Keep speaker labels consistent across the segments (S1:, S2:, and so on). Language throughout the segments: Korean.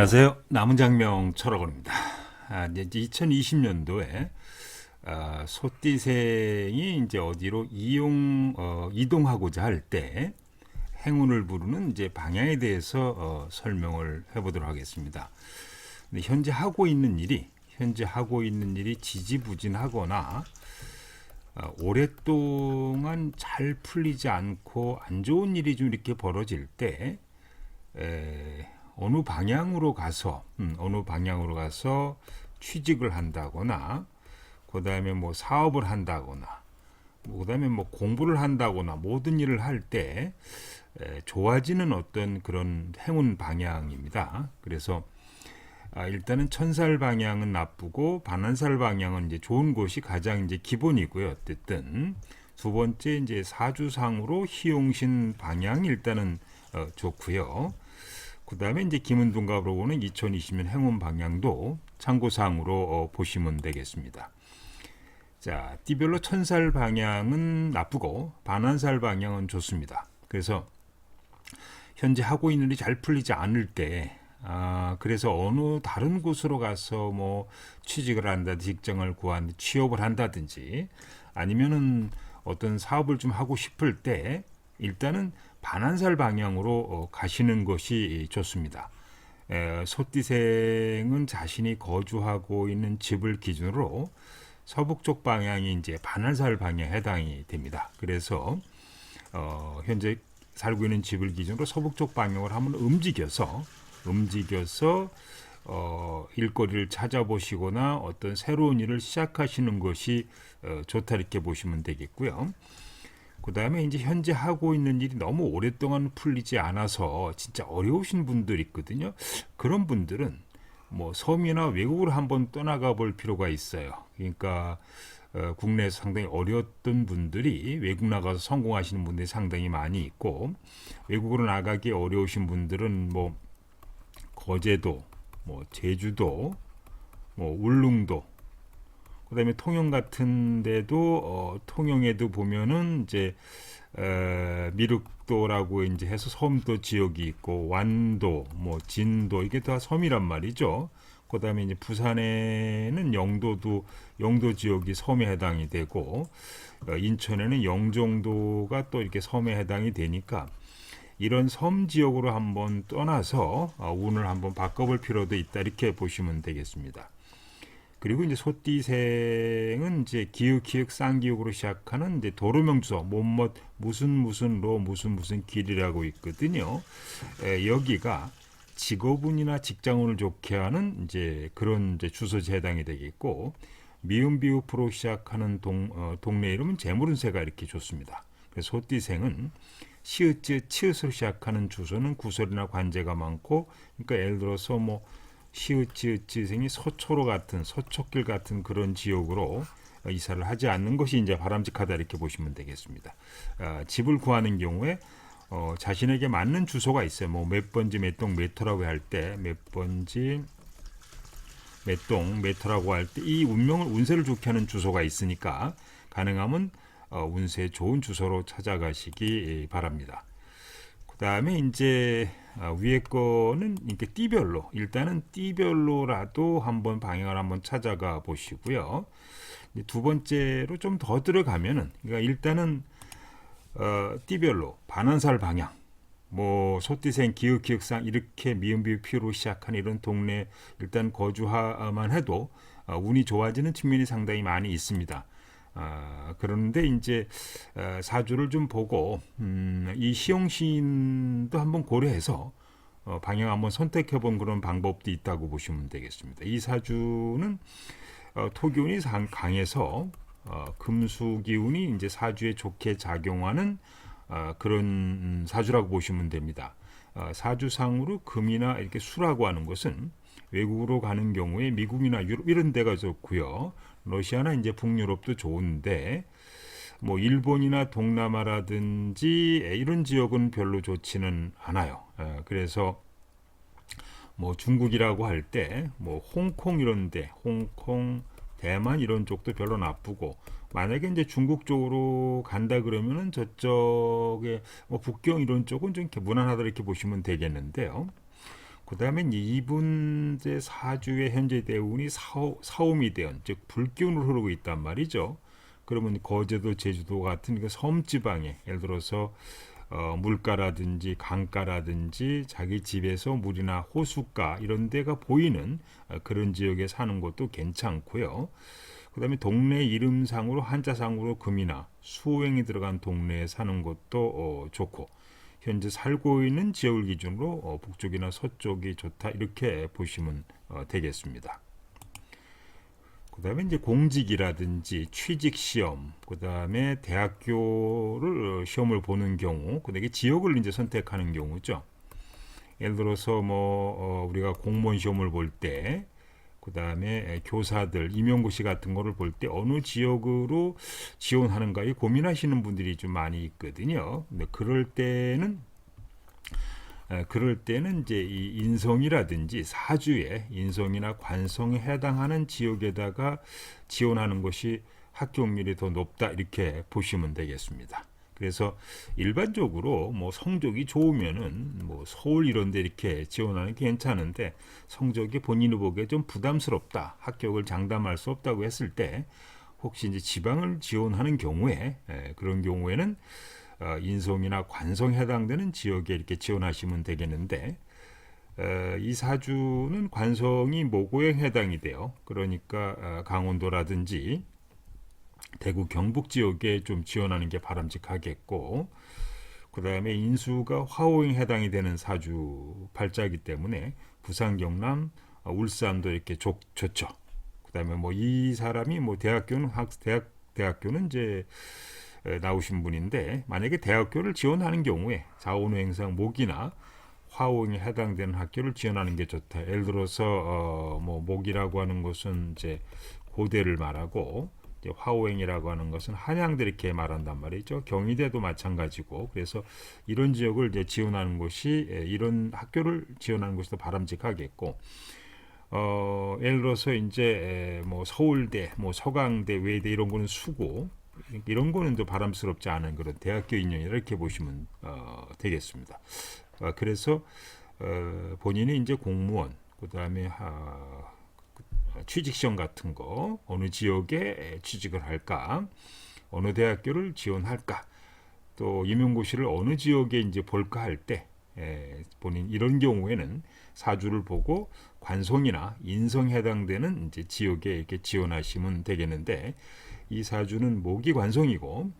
S1: 안녕하세요. 남은 장명 철학원입니다. 이제 2020년도에 소띠생이 이제 어디로 이동하고자 할 때 행운을 부르는 이제 방향에 대해서 설명을 해보도록 하겠습니다. 근데 현재 하고 있는 일이 지지부진하거나 오랫동안 잘 풀리지 않고 안 좋은 일이 좀 이렇게 벌어질 때 어느 방향으로 가서 취직을 한다거나, 그다음에 뭐 사업을 한다거나, 그다음에 뭐 공부를 한다거나 모든 일을 할 때 좋아지는 어떤 그런 행운 방향입니다. 그래서 일단은 천살 방향은 나쁘고 반환살 방향은 이제 좋은 것이 가장 이제 기본이고요. 어쨌든 두 번째 이제 사주상으로 희용신 방향 일단은 좋고요. 그 다음에 이제 김은둔갑으로 보는 2020년 행운 방향도 참고사항으로 보시면 되겠습니다. 자, 띠별로 천살 방향은 나쁘고 반환살 방향은 좋습니다. 그래서 현재 하고 있는 일이 잘 풀리지 않을 때, 그래서 어느 다른 곳으로 가서 뭐 취직을 한다든지 직장을 구한 취업을 한다든지 아니면은 어떤 사업을 좀 하고 싶을 때 일단은 반환살 방향으로 가시는 것이 좋습니다. 소띠생은 자신이 거주하고 있는 집을 기준으로 서북쪽 방향이 이제 반환살 방향에 해당이 됩니다. 그래서 현재 살고 있는 집을 기준으로 서북쪽 방향으로 한번 움직여서 일거리를 찾아보시거나 어떤 새로운 일을 시작하시는 것이 좋다 이렇게 보시면 되겠고요. 그 다음에 이제 현재 하고 있는 일이 너무 오랫동안 풀리지 않아서 진짜 어려우신 분들 있거든요. 그런 분들은 뭐 섬이나 외국으로 한번 떠나가 볼 필요가 있어요. 그러니까 국내에서 상당히 어려웠던 분들이 외국 나가서 성공하시는 분들이 상당히 많이 있고, 외국으로 나가기 어려우신 분들은 뭐 거제도, 뭐 제주도, 뭐 울릉도, 그다음에 통영 같은 데도 통영에도 보면은 이제 미륵도라고 이제 해서 섬도 지역이 있고, 완도, 뭐 진도, 이게 다 섬이란 말이죠. 그다음에 이제 부산에는 영도 지역이 섬에 해당이 되고, 인천에는 영종도가 또 이렇게 섬에 해당이 되니까 이런 섬 지역으로 한번 떠나서 운을 한번 바꿔볼 필요도 있다 이렇게 보시면 되겠습니다. 그리고 이제 소띠생은 이제 기역 쌍기역으로 시작하는 이제 도로명 주소 못못 무슨 로 무슨 길이라고 있거든요. 여기가 직업운이나 직장운을 좋게 하는 이제 그런 이제 주소지에 해당이 되겠고, 미음 비읍으로 시작하는 동네 이름은 재물운세가 이렇게 좋습니다. 그래서 소띠생은 치읓으로 시작하는 주소는 구설이나 관제가 많고, 그러니까 예를 들어서 뭐 시읒지읒지생이 서초길 같은 그런 지역으로 이사를 하지 않는 것이 이제 바람직하다 이렇게 보시면 되겠습니다. 집을 구하는 경우에 자신에게 맞는 주소가 있어요. 뭐 몇 번지 몇 동 몇 호라고 할 때 몇 번지 몇 동 몇 호라고 할 때 이 운세를 좋게 하는 주소가 있으니까 가능하면 운세 좋은 주소로 찾아가시기 바랍니다. 그 다음에 이제 위에 거는 이렇게 일단은 띠별로라도 한번 방향을 한번 찾아가 보시고요. 두 번째로 좀 더 들어가면은, 그러니까 일단은 띠별로 반환살 방향, 뭐 소띠생 기역상 이렇게 미음비읍 피로 시작한 이런 동네 일단 거주하만 해도 운이 좋아지는 측면이 상당히 많이 있습니다. 그런데 이제 사주를 좀 보고 이 시용신도 한번 고려해서 방향 한번 선택해 본 그런 방법도 있다고 보시면 되겠습니다. 이 사주는 토기운이 강해서 금수기운이 이제 사주에 좋게 작용하는 그런 사주라고 보시면 됩니다. 사주상으로 금이나 이렇게 수라고 하는 것은 외국으로 가는 경우에 미국이나 유럽 이런 데가 좋고요. 러시아나 이제 북유럽도 좋은데, 뭐 일본이나 동남아라든지 이런 지역은 별로 좋지는 않아요. 그래서 뭐 중국이라고 할 때 뭐 홍콩 이런데, 홍콩, 대만 이런 쪽도 별로 나쁘고, 만약에 이제 중국 쪽으로 간다 그러면은 저쪽에 뭐 북경 이런 쪽은 좀 이렇게 무난하다 이렇게 보시면 되겠는데요. 그다음에 이분 제 사주의 현재 대운이 사오미 대운, 즉 불기운으로 흐르고 있단 말이죠. 그러면 거제도, 제주도 같은 그 섬 지방에 예를 들어서 물가라든지 강가라든지 자기 집에서 물이나 호숫가 이런 데가 보이는 그런 지역에 사는 것도 괜찮고요. 그다음에 동네 이름상으로 한자상으로 금이나 수호행이 들어간 동네에 사는 것도 좋고, 현재 살고 있는 지역을 기준으로 북쪽이나 서쪽이 좋다 이렇게 보시면 되겠습니다. 그다음에 이제 공직이라든지 취직 시험, 그다음에 대학교를 시험을 보는 경우, 그다음에 지역을 이제 선택하는 경우죠. 예를 들어서 우리가 공무원 시험을 볼 때, 그다음에 교사들 임용고시 같은 거를 볼 때 어느 지역으로 지원하는가 이 고민하시는 분들이 좀 많이 있거든요. 근데 그럴 때는 이제 이 인성이라든지 사주의 인성이나 관성에 해당하는 지역에다가 지원하는 것이 합격률이 더 높다 이렇게 보시면 되겠습니다. 그래서 일반적으로 성적이 좋으면은 서울 이런 데 이렇게 지원하는 게 괜찮은데, 성적이 본인이 보기에 좀 부담스럽다, 합격을 장담할 수 없다고 했을 때, 혹시 이제 지방을 지원하는 경우에 그런 경우에는 인성이나 관성에 해당되는 지역에 이렇게 지원하시면 되겠는데, 이 사주는 관성이 모고에 해당이 돼요. 그러니까 강원도라든지 대구 경북 지역에 좀 지원하는 게 바람직하겠고, 그 다음에 인수가 화호에 해당이 되는 사주 팔자이기 때문에 부산, 경남, 울산도 이렇게 좋죠. 그 다음에 이 사람이 대학교는 이제 나오신 분인데, 만약에 대학교를 지원하는 경우에 자원행상 목이나 화호에 해당되는 학교를 지원하는 게 좋다. 예를 들어서 목이라고 하는 것은 이제 고대를 말하고, 화호행이라고 하는 것은 한양대 이렇게 말한단 말이죠. 경희대도 마찬가지고, 그래서 이런 지역을 이제 지원하는 것이, 이런 학교를 지원하는 것이 더 바람직하겠고, 예를 들어서 이제 서울대, 서강대, 외대 이런 거는 수고, 이런 거는 또 바람스럽지 않은 그런 대학교 인연이라 이렇게 보시면 되겠습니다. 그래서 본인이 이제 공무원, 그다음에 취직 시험 같은 거 어느 지역에 취직을 할까, 어느 대학교를 지원할까, 또 임용고시를 어느 지역에 이제 볼까 할 때 본인 이런 경우에는 사주를 보고 관성이나 인성에 해당되는 이제 지역에 이렇게 지원하시면 되겠는데, 이 사주는 목이 관성이고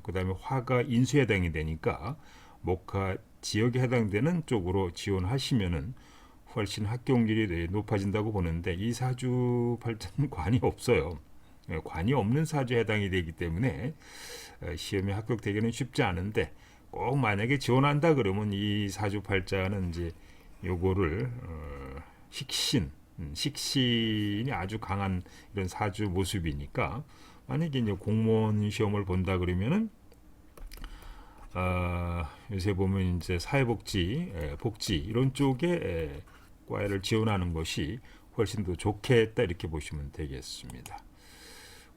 S1: 그다음에 화가 인수에 해당이 되니까 목화 지역에 해당되는 쪽으로 지원하시면은 훨씬 합격률이 높아진다고 보는데, 이 사주 팔자는 관이 없어요. 관이 없는 사주에 해당이 되기 때문에 시험에 합격되기는 쉽지 않은데, 꼭 만약에 지원한다 그러면 이 사주 팔자는 이제 요거를 식신이 아주 강한 이런 사주 모습이니까, 만약에 이제 공무원 시험을 본다 그러면은 요새 보면 이제 사회복지, 복지 이런 쪽에 과외를 지원하는 것이 훨씬 더 좋겠다 이렇게 보시면 되겠습니다.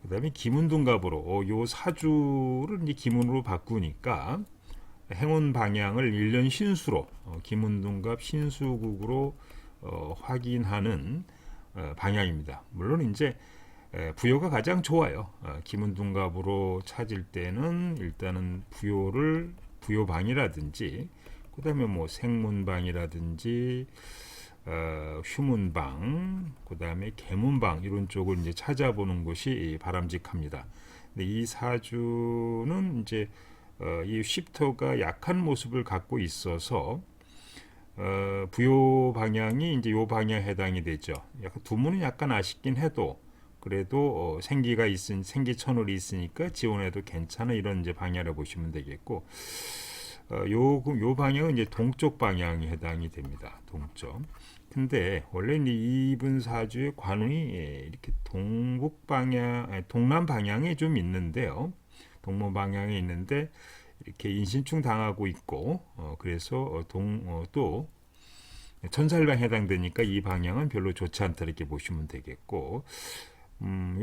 S1: 그 다음에 기문둔갑으로 요 사주를 이제 기문으로 바꾸니까 행운 방향을 1년 신수로 기문둔갑 신수국으로 확인하는 방향입니다. 물론 이제 부여가 가장 좋아요. 기문둔갑으로 찾을 때는 일단은 부여방이라든지, 그 다음에 생문방이라든지 휴문방, 그 다음에 계문방 이런 쪽을 이제 찾아보는 것이 바람직합니다. 근데 이 사주는 이제 이 쉼터가 약한 모습을 갖고 있어서 부여 방향이 이제 요 방향에 해당이 되죠. 약간 두문은 약간 아쉽긴 해도 그래도 생기천울이 있으니까 지원해도 괜찮은 이런 이제 방향을 보시면 되겠고, 요 방향은 이제 동쪽 방향이 해당이 됩니다. 동쪽. 근데 원래 이분 사주의 관운이 이렇게 동남 방향에 좀 있는데요. 동문 방향에 있는데 이렇게 인신충 당하고 있고, 그래서 또 천살방에 해당되니까 이 방향은 별로 좋지 않다 이렇게 보시면 되겠고,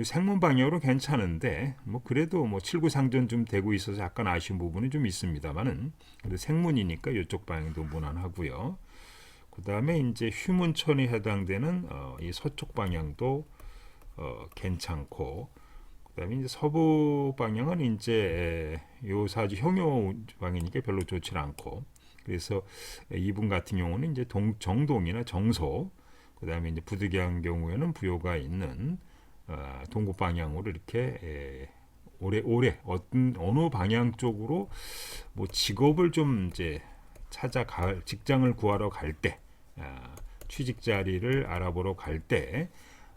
S1: 생문 방향으로 괜찮은데 그래도 칠구상전 좀 되고 있어서 약간 아쉬운 부분이 좀 있습니다만은, 그래도 생문이니까 이쪽 방향도 무난하고요. 그다음에 이제 휴문천에 해당되는 이 서쪽 방향도 괜찮고, 그다음에 이제 서부 방향은 이제 요 사주 형요 방이니까 별로 좋지 않고, 그래서 이분 같은 경우는 이제 정동이나 정소, 그다음에 이제 부득이한 경우에는 부요가 있는 동구 방향으로 이렇게 오래 어느 방향 쪽으로 뭐 직업을 좀 이제 찾아갈, 직장을 구하러 갈 때, 취직 자리를 알아보러 갈 때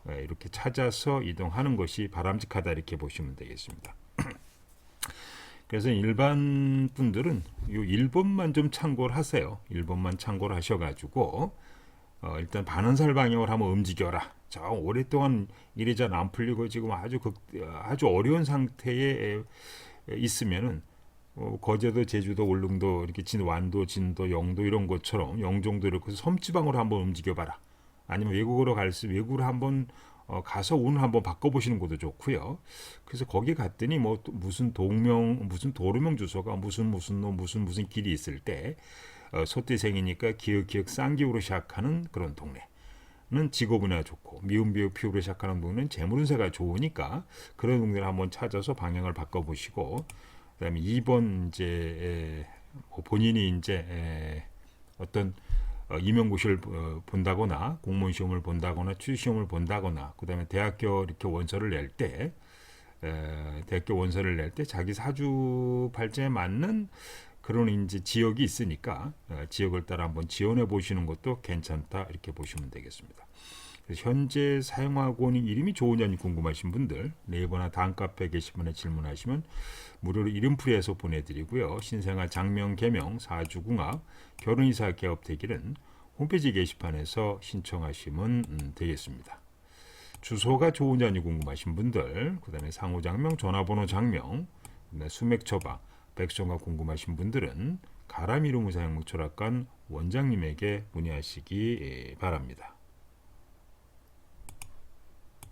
S1: 이렇게 찾아서 이동하는 것이 바람직하다, 이렇게 보시면 되겠습니다. 그래서 일반 분들은 이 1번만 좀 참고를 하세요. 1번만 참고를 하셔가지고 일단 반원살 방향으로 한번 움직여라. 저 오랫동안 일이 잘 안 풀리고 지금 아주 어려운 상태에 있으면은 거제도, 제주도, 울릉도, 이렇게 완도, 진도, 영도 이런 것처럼 영종도 이렇게 섬지방으로 한번 움직여봐라. 아니면 외국으로 한번 가서 운을 한번 바꿔보시는 것도 좋고요. 그래서 거기 갔더니 뭐 무슨 무슨 도루명 주소가 무슨 길이 있을 때 소띠생이니까 기역 쌍기우로 시작하는 그런 동네는 직업운이 좋고, 미음 비읍 피우로 시작하는 동네는 재물운세가 좋으니까 그런 동네를 한번 찾아서 방향을 바꿔보시고, 그다음에 2번 이제 본인이 이제 어떤 임용고시를 본다거나 공무원 시험을 본다거나 취직 시험을 본다거나, 그다음에 대학교 이렇게 원서를 낼 때 자기 사주 발자에 맞는 그런 이제 지역이 있으니까 지역을 따라 한번 지원해 보시는 것도 괜찮다, 이렇게 보시면 되겠습니다. 그래서 현재 사용하고 있는 이름이 좋으냐니 궁금하신 분들 네이버나 다음 카페 게시판에 질문하시면 무료로 이름풀이해서 보내드리고요. 신생아 장명 개명 사주궁합 결혼이사 개업 대길은 홈페이지 게시판에서 신청하시면 되겠습니다. 주소가 좋으냐니 궁금하신 분들, 그 다음에 상호장명, 전화번호 장명, 수맥 처방, 백성가 궁금하신 분들은 가람이루무사형무철학관 원장님에게 문의하시기 바랍니다.